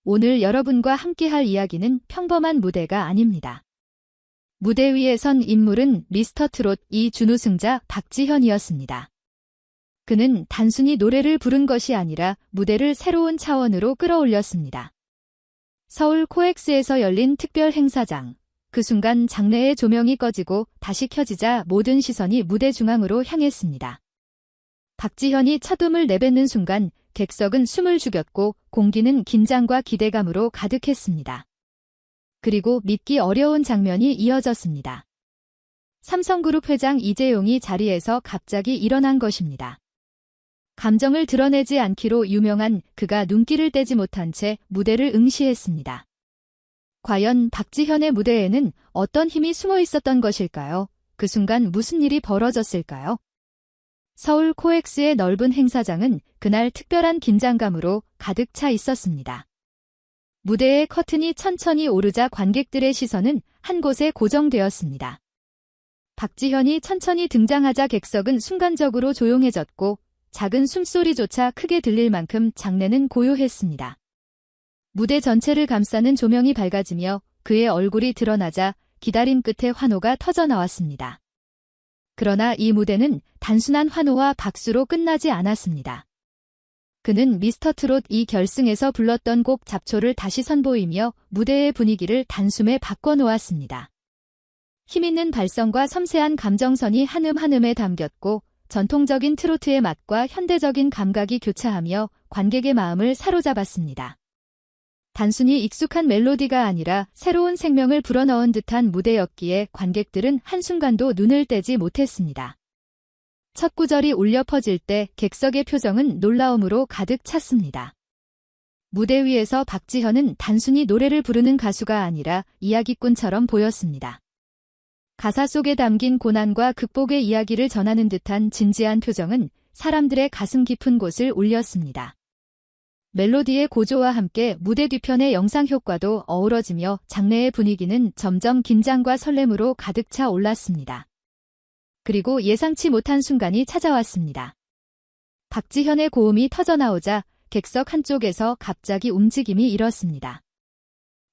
오늘 여러분과 함께할 이야기는 평범한 무대가 아닙니다. 무대 위에 선 인물은 미스터 트롯 2 준우승자 박지현이었습니다. 그는 단순히 노래를 부른 것이 아니라 무대를 새로운 차원으로 끌어올렸습니다. 서울 코엑스에서 열린 특별 행사장. 그 순간 장내의 조명이 꺼지고 다시 켜지자 모든 시선이 무대 중앙으로 향했습니다. 박지현이 첫 음을 내뱉는 순간 객석은 숨을 죽였고 공기는 긴장과 기대감으로 가득했습니다. 그리고 믿기 어려운 장면이 이어졌습니다. 삼성그룹 회장 이재용이 자리에서 갑자기 일어난 것입니다. 감정을 드러내지 않기로 유명한 그가 눈길을 떼지 못한 채 무대를 응시했습니다. 과연 박지현의 무대에는 어떤 힘이 숨어 있었던 것일까요? 그 순간 무슨 일이 벌어졌을까요? 서울 코엑스의 넓은 행사장은 그날 특별한 긴장감으로 가득 차 있었습니다. 무대의 커튼이 천천히 오르자 관객들의 시선은 한 곳에 고정되었습니다. 박지현이 천천히 등장하자 객석은 순간적으로 조용해졌고 작은 숨소리조차 크게 들릴 만큼 장내는 고요했습니다. 무대 전체를 감싸는 조명이 밝아지며 그의 얼굴이 드러나자 기다림 끝에 환호가 터져나왔습니다. 그러나 이 무대는 단순한 환호와 박수로 끝나지 않았습니다. 그는 미스터 트롯 2 결승에서 불렀던 곡 잡초를 다시 선보이며 무대의 분위기를 단숨에 바꿔놓았습니다. 힘있는 발성과 섬세한 감정선이 한 음 한 음에 담겼고 전통적인 트로트의 맛과 현대적인 감각이 교차하며 관객의 마음을 사로잡았습니다. 단순히 익숙한 멜로디가 아니라 새로운 생명을 불어넣은 듯한 무대였기에 관객들은 한순간도 눈을 떼지 못했습니다. 첫 구절이 울려 퍼질 때 객석의 표정은 놀라움으로 가득 찼습니다. 무대 위에서 박지현은 단순히 노래를 부르는 가수가 아니라 이야기꾼처럼 보였습니다. 가사 속에 담긴 고난과 극복의 이야기를 전하는 듯한 진지한 표정은 사람들의 가슴 깊은 곳을 울렸습니다. 멜로디의 고조와 함께 무대 뒤편의 영상 효과도 어우러지며 장내의 분위기는 점점 긴장과 설렘으로 가득 차 올랐습니다. 그리고 예상치 못한 순간이 찾아왔습니다. 박지현의 고음이 터져나오자 객석 한쪽에서 갑자기 움직임이 일었습니다.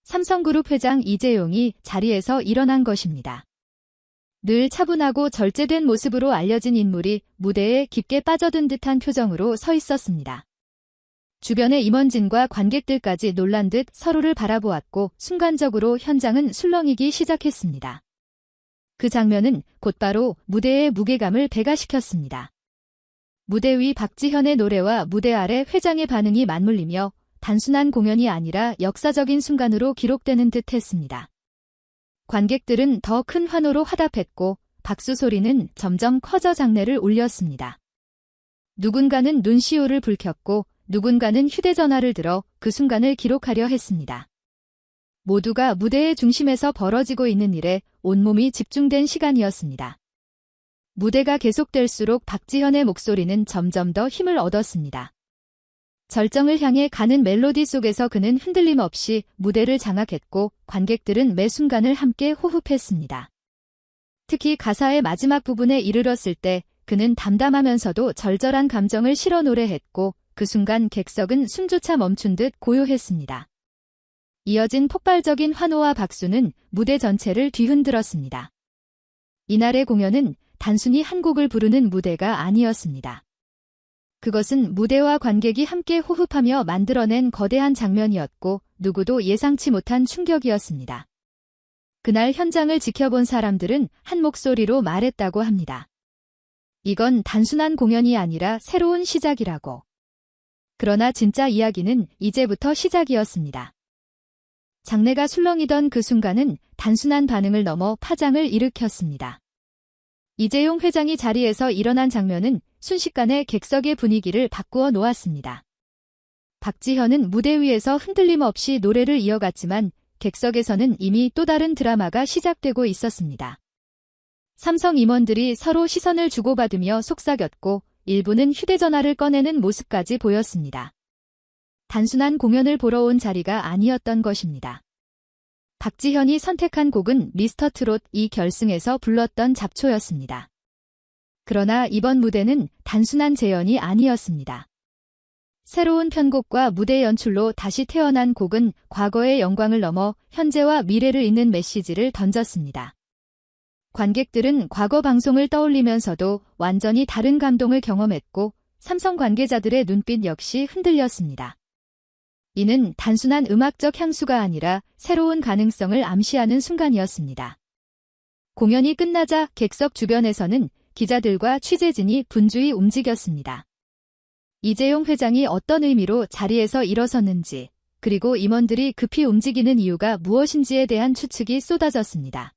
삼성그룹 회장 이재용이 자리에서 일어난 것입니다. 늘 차분하고 절제된 모습으로 알려진 인물이 무대에 깊게 빠져든 듯한 표정으로 서 있었습니다. 주변의 임원진과 관객들까지 놀란 듯 서로를 바라보았고 순간적으로 현장은 술렁이기 시작했습니다. 그 장면은 곧바로 무대의 무게감을 배가시켰습니다. 무대 위 박지현의 노래와 무대 아래 회장의 반응이 맞물리며 단순한 공연이 아니라 역사적인 순간으로 기록되는 듯 했습니다. 관객들은 더 큰 환호로 화답했고 박수 소리는 점점 커져 장내를 울렸습니다. 누군가는 눈시울을 붉혔고 누군가는 휴대전화를 들어 그 순간을 기록하려 했습니다. 모두가 무대의 중심에서 벌어지고 있는 일에 온몸이 집중된 시간이었습니다. 무대가 계속될수록 박지현의 목소리는 점점 더 힘을 얻었습니다. 절정을 향해 가는 멜로디 속에서 그는 흔들림 없이 무대를 장악했고 관객들은 매 순간을 함께 호흡했습니다. 특히 가사의 마지막 부분에 이르렀을 때 그는 담담하면서도 절절한 감정을 실어 노래했고 그 순간 객석은 숨조차 멈춘 듯 고요했습니다. 이어진 폭발적인 환호와 박수는 무대 전체를 뒤흔들었습니다. 이날의 공연은 단순히 한 곡을 부르는 무대가 아니었습니다. 그것은 무대와 관객이 함께 호흡하며 만들어낸 거대한 장면이었고 누구도 예상치 못한 충격이었습니다. 그날 현장을 지켜본 사람들은 한 목소리로 말했다고 합니다. 이건 단순한 공연이 아니라 새로운 시작이라고. 그러나 진짜 이야기는 이제부터 시작이었습니다. 장내가 술렁이던 그 순간은 단순한 반응을 넘어 파장을 일으켰습니다. 이재용 회장이 자리에서 일어난 장면은 순식간에 객석의 분위기를 바꾸어 놓았습니다. 박지현은 무대 위에서 흔들림 없이 노래를 이어갔지만 객석에서는 이미 또 다른 드라마가 시작되고 있었습니다. 삼성 임원들이 서로 시선을 주고받으며 속삭였고 일부는 휴대전화를 꺼내는 모습까지 보였습니다. 단순한 공연을 보러 온 자리가 아니었던 것입니다. 박지현이 선택한 곡은 미스터 트롯 2 결승에서 불렀던 잡초였습니다. 그러나 이번 무대는 단순한 재연이 아니었습니다. 새로운 편곡과 무대 연출로 다시 태어난 곡은 과거의 영광을 넘어 현재와 미래를 잇는 메시지를 던졌습니다. 관객들은 과거 방송을 떠올리면서도 완전히 다른 감동을 경험했고 삼성 관계자들의 눈빛 역시 흔들렸습니다. 이는 단순한 음악적 향수가 아니라 새로운 가능성을 암시하는 순간이었습니다. 공연이 끝나자 객석 주변에서는 기자들과 취재진이 분주히 움직였습니다. 이재용 회장이 어떤 의미로 자리에서 일어섰는지, 그리고 임원들이 급히 움직이는 이유가 무엇인지에 대한 추측이 쏟아졌습니다.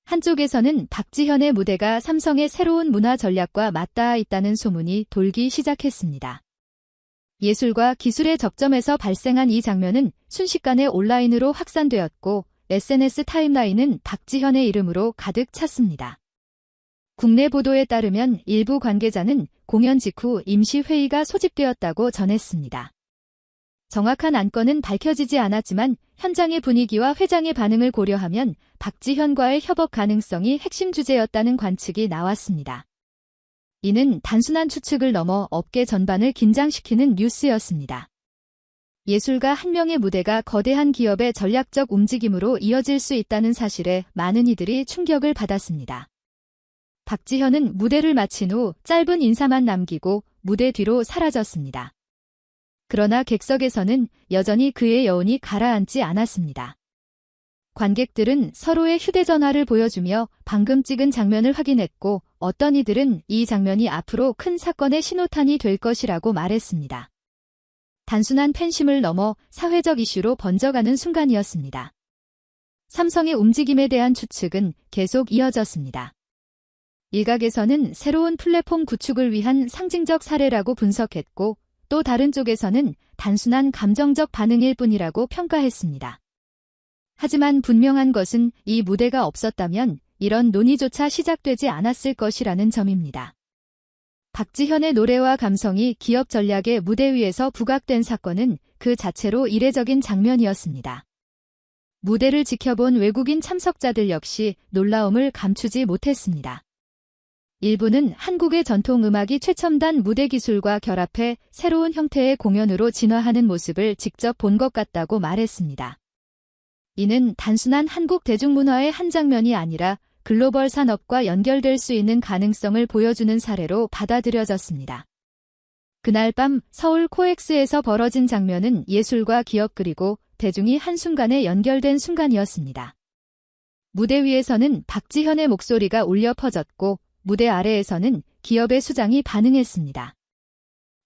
한쪽에서는 박지현의 무대가 삼성의 새로운 문화 전략과 맞닿아 있다는 소문이 돌기 시작했습니다. 예술과 기술의 접점에서 발생한 이 장면은 순식간에 온라인으로 확산되었고 SNS 타임라인은 박지현의 이름으로 가득 찼습니다. 국내 보도에 따르면 일부 관계자는 공연 직후 임시회의가 소집되었다고 전했습니다. 정확한 안건은 밝혀지지 않았지만 현장의 분위기와 회장의 반응을 고려하면 박지현과의 협업 가능성이 핵심 주제였다는 관측이 나왔습니다. 이는 단순한 추측을 넘어 업계 전반을 긴장시키는 뉴스였습니다. 예술가 한 명의 무대가 거대한 기업의 전략적 움직임으로 이어질 수 있다는 사실에 많은 이들이 충격을 받았습니다. 박지현은 무대를 마친 후 짧은 인사만 남기고 무대 뒤로 사라졌습니다. 그러나 객석에서는 여전히 그의 여운이 가라앉지 않았습니다. 관객들은 서로의 휴대전화를 보여주며 방금 찍은 장면을 확인했고 어떤 이들은 이 장면이 앞으로 큰 사건의 신호탄이 될 것이라고 말했습니다. 단순한 팬심을 넘어 사회적 이슈로 번져가는 순간이었습니다. 삼성의 움직임에 대한 추측은 계속 이어졌습니다. 일각에서는 새로운 플랫폼 구축을 위한 상징적 사례라고 분석했고 또 다른 쪽에서는 단순한 감정적 반응일 뿐이라고 평가했습니다. 하지만 분명한 것은 이 무대가 없었다면 이런 논의조차 시작되지 않았을 것이라는 점입니다. 박지현의 노래와 감성이 기업 전략의 무대 위에서 부각된 사건은 그 자체로 이례적인 장면이었습니다. 무대를 지켜본 외국인 참석자들 역시 놀라움을 감추지 못했습니다. 일부는 한국의 전통 음악이 최첨단 무대 기술과 결합해 새로운 형태의 공연으로 진화하는 모습을 직접 본 것 같다고 말했습니다. 이는 단순한 한국 대중문화의 한 장면이 아니라 글로벌 산업과 연결될 수 있는 가능성을 보여주는 사례로 받아들여졌습니다. 그날 밤 서울 코엑스에서 벌어진 장면은 예술과 기업 그리고 대중이 한순간에 연결된 순간이었습니다. 무대 위에서는 박지현의 목소리가 울려 퍼졌고 무대 아래에서는 기업의 수장이 반응했습니다.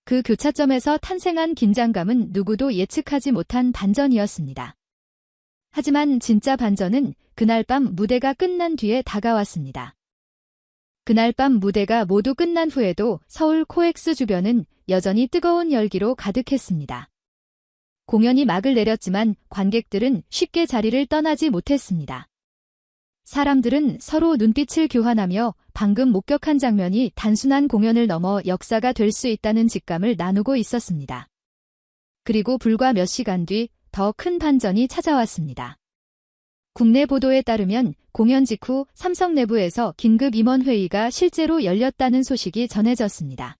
그 교차점에서 탄생한 긴장감은 누구도 예측하지 못한 반전이었습니다. 하지만 진짜 반전은 그날 밤 무대가 끝난 뒤에 다가왔습니다. 그날 밤 무대가 모두 끝난 후에도 서울 코엑스 주변은 여전히 뜨거운 열기로 가득했습니다. 공연이 막을 내렸지만 관객들은 쉽게 자리를 떠나지 못했습니다. 사람들은 서로 눈빛을 교환하며 방금 목격한 장면이 단순한 공연을 넘어 역사가 될 수 있다는 직감을 나누고 있었습니다. 그리고 불과 몇 시간 뒤 더 큰 반전이 찾아왔습니다. 국내 보도에 따르면 공연 직후 삼성 내부에서 긴급 임원회의가 실제로 열렸다는 소식이 전해졌습니다.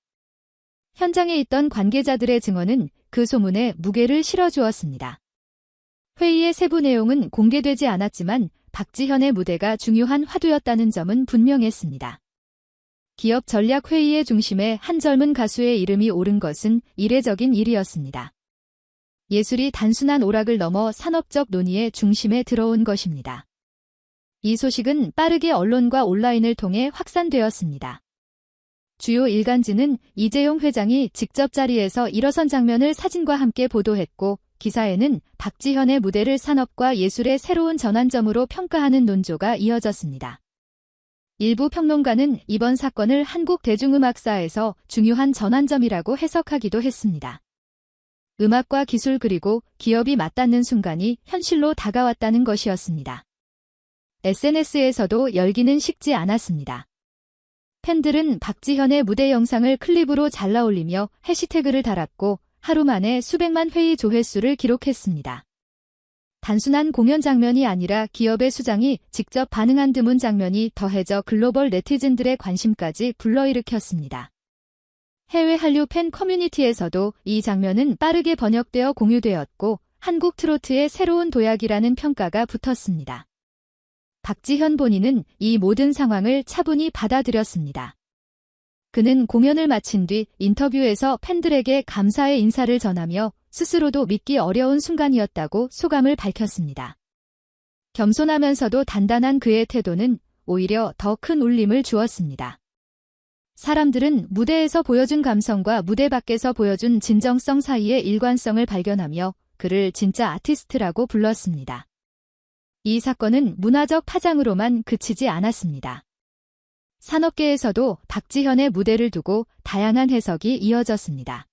현장에 있던 관계자들의 증언은 그 소문에 무게를 실어주었습니다. 회의의 세부 내용은 공개되지 않았지만 박지현의 무대가 중요한 화두였다는 점은 분명했습니다. 기업 전략 회의의 중심에 한 젊은 가수의 이름이 오른 것은 이례적인 일이었습니다. 예술이 단순한 오락을 넘어 산업적 논의의 중심에 들어온 것입니다. 이 소식은 빠르게 언론과 온라인을 통해 확산되었습니다. 주요 일간지는 이재용 회장이 직접 자리에서 일어선 장면을 사진과 함께 보도했고 기사에는 박지현의 무대를 산업과 예술의 새로운 전환점으로 평가하는 논조가 이어졌습니다. 일부 평론가는 이번 사건을 한국 대중음악사에서 중요한 전환점이라고 해석하기도 했습니다. 음악과 기술 그리고 기업이 맞닿는 순간이 현실로 다가왔다는 것이었습니다. SNS에서도 열기는 식지 않았습니다. 팬들은 박지현의 무대 영상을 클립으로 잘라 올리며 해시태그를 달았고 하루 만에 수백만 회의 조회수를 기록했습니다. 단순한 공연 장면이 아니라 기업의 수장이 직접 반응한 드문 장면이 더해져 글로벌 네티즌들의 관심까지 불러일으켰습니다. 해외 한류 팬 커뮤니티에서도 이 장면은 빠르게 번역되어 공유되었고 한국 트로트의 새로운 도약이라는 평가가 붙었습니다. 박지현 본인은 이 모든 상황을 차분히 받아들였습니다. 그는 공연을 마친 뒤 인터뷰에서 팬들에게 감사의 인사를 전하며 스스로도 믿기 어려운 순간이었다고 소감을 밝혔습니다. 겸손하면서도 단단한 그의 태도는 오히려 더 큰 울림을 주었습니다. 사람들은 무대에서 보여준 감성과 무대 밖에서 보여준 진정성 사이의 일관성을 발견하며 그를 진짜 아티스트라고 불렀습니다. 이 사건은 문화적 파장으로만 그치지 않았습니다. 산업계에서도 박지현의 무대를 두고 다양한 해석이 이어졌습니다.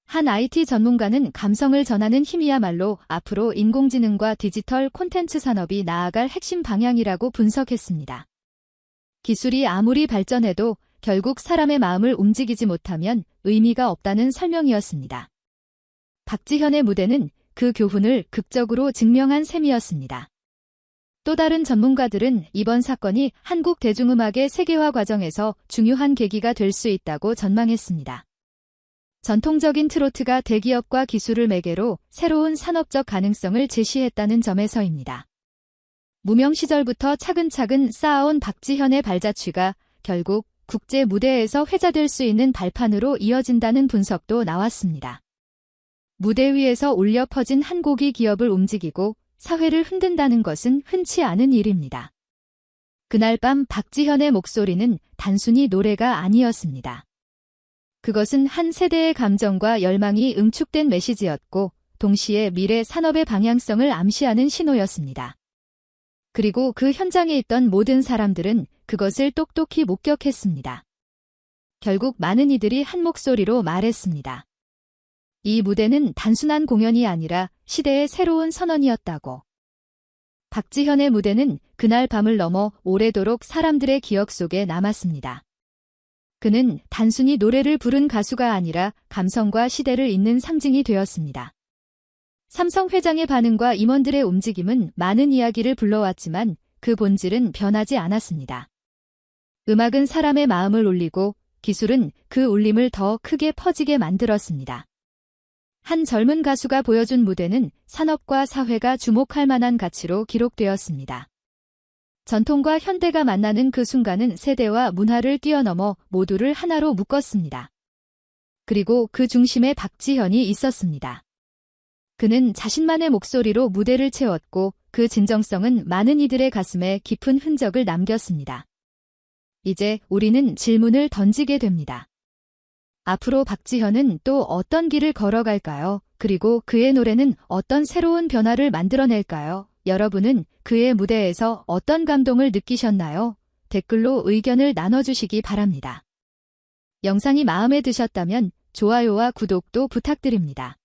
한 IT 전문가는 감성을 전하는 힘이야말로 앞으로 인공지능과 디지털 콘텐츠 산업이 나아갈 핵심 방향이라고 분석했습니다. 기술이 아무리 발전해도 결국 사람의 마음을 움직이지 못하면 의미가 없다는 설명이었습니다. 박지현의 무대는 그 교훈을 극적으로 증명한 셈이었습니다. 또 다른 전문가들은 이번 사건이 한국 대중음악의 세계화 과정에서 중요한 계기가 될 수 있다고 전망했습니다. 전통적인 트로트가 대기업과 기술을 매개로 새로운 산업적 가능성을 제시했다는 점에서입니다. 무명 시절부터 차근차근 쌓아온 박지현의 발자취가 결국 국제 무대에서 회자될 수 있는 발판으로 이어진다는 분석도 나왔습니다. 무대 위에서 울려 퍼진 한 곡이 기업을 움직이고 사회를 흔든다는 것은 흔치 않은 일입니다. 그날 밤 박지현의 목소리는 단순히 노래가 아니었습니다. 그것은 한 세대의 감정과 열망이 응축된 메시지였고 동시에 미래 산업의 방향성을 암시하는 신호였습니다. 그리고 그 현장에 있던 모든 사람들은 그것을 똑똑히 목격했습니다. 결국 많은 이들이 한 목소리로 말했습니다. 이 무대는 단순한 공연이 아니라 시대의 새로운 선언이었다고. 박지현의 무대는 그날 밤을 넘어 오래도록 사람들의 기억 속에 남았습니다. 그는 단순히 노래를 부른 가수가 아니라 감성과 시대를 잇는 상징이 되었습니다. 삼성 회장의 반응과 임원들의 움직임은 많은 이야기를 불러왔지만 그 본질은 변하지 않았습니다. 음악은 사람의 마음을 울리고 기술은 그 울림을 더 크게 퍼지게 만들었습니다. 한 젊은 가수가 보여준 무대는 산업과 사회가 주목할 만한 가치로 기록되었습니다. 전통과 현대가 만나는 그 순간은 세대와 문화를 뛰어넘어 모두를 하나로 묶었습니다. 그리고 그 중심에 박지현이 있었습니다. 그는 자신만의 목소리로 무대를 채웠고 그 진정성은 많은 이들의 가슴에 깊은 흔적을 남겼습니다. 이제 우리는 질문을 던지게 됩니다. 앞으로 박지현은 또 어떤 길을 걸어갈까요? 그리고 그의 노래는 어떤 새로운 변화를 만들어낼까요? 여러분은 그의 무대에서 어떤 감동을 느끼셨나요? 댓글로 의견을 나눠주시기 바랍니다. 영상이 마음에 드셨다면 좋아요와 구독도 부탁드립니다.